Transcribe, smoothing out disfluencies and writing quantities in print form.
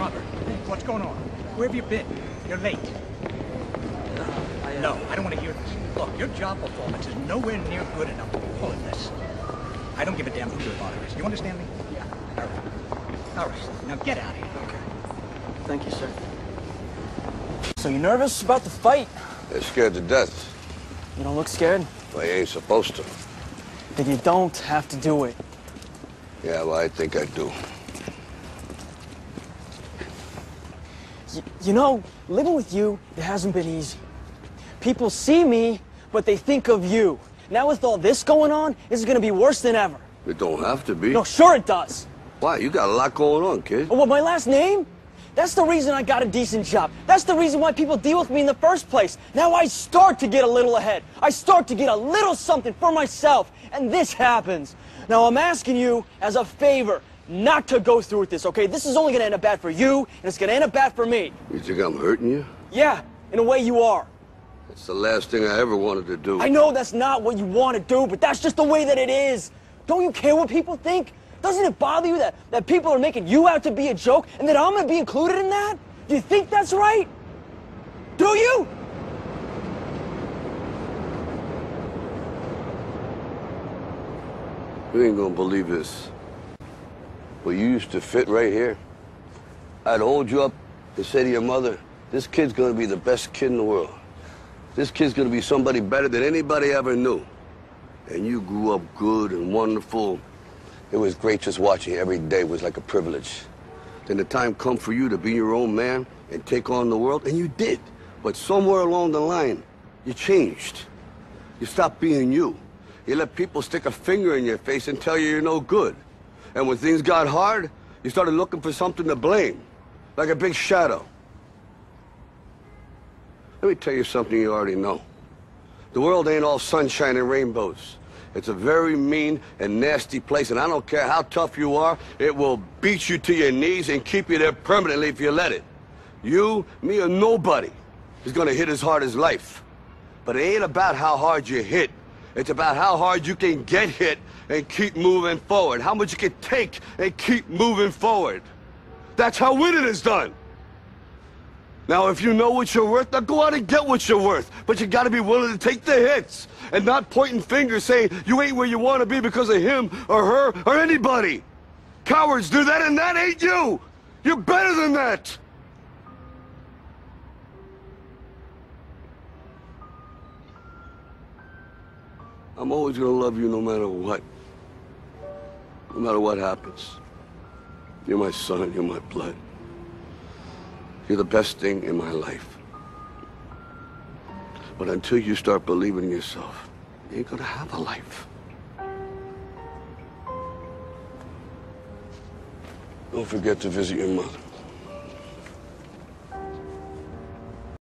Robert, what's going on? Where have you been? You're late. No, I don't want to hear this. Look, your job performance is nowhere near good enough to be pulling this. I don't give a damn who your father is. You understand me? Yeah. All right. All right. Now get out of here. Okay. Thank you, sir. So you nervous about the fight? They're scared to death. You don't look scared? Well, you ain't supposed to. Then you don't have to do it. Yeah, well, I think I do. You know, living with you, it hasn't been easy. People see me, but they think of you. Now with all this going on, this is gonna be worse than ever. It don't have to be. No, sure it does. Why? You got a lot going on, kid. Oh, what, my last name? That's the reason I got a decent job. That's the reason why people deal with me in the first place. Now I start to get a little ahead. I start to get a little something for myself. And this happens. Now I'm asking you as a favor not to go through with this, okay? This is only gonna end up bad for you, and it's gonna end up bad for me. You think I'm hurting you? Yeah, in a way you are. It's the last thing I ever wanted to do. I know that's not what you want to do, but that's just the way that it is. Don't you care what people think? Doesn't it bother you that people are making you out to be a joke and that I'm gonna be included in that? Do you think that's right? Do you? You ain't gonna believe this. But you used to fit right here. I'd hold you up and say to your mother, this kid's gonna be the best kid in the world. This kid's gonna be somebody better than anybody ever knew. And you grew up good and wonderful. It was great just watching you every day. It was like a privilege. Then the time come for you to be your own man and take on the world, and you did. But somewhere along the line, you changed. You stopped being you. You let people stick a finger in your face and tell you you're no good. And when things got hard, you started looking for something to blame, like a big shadow. Let me tell you something you already know. The world ain't all sunshine and rainbows. It's a very mean and nasty place, and I don't care how tough you are, it will beat you to your knees and keep you there permanently if you let it. You, me, or nobody is gonna hit as hard as life. But it ain't about how hard you hit. It's about how hard you can get hit and keep moving forward. How much you can take and keep moving forward. That's how winning is done. Now, if you know what you're worth, now go out and get what you're worth. But you gotta be willing to take the hits and not pointing fingers saying you ain't where you want to be because of him or her or anybody. Cowards do that, and that ain't you. You're better than that. I'm always gonna love you no matter what. No matter what happens. You're my son, you're my blood. You're the best thing in my life. But until you start believing in yourself, you ain't gonna have a life. Don't forget to visit your mother.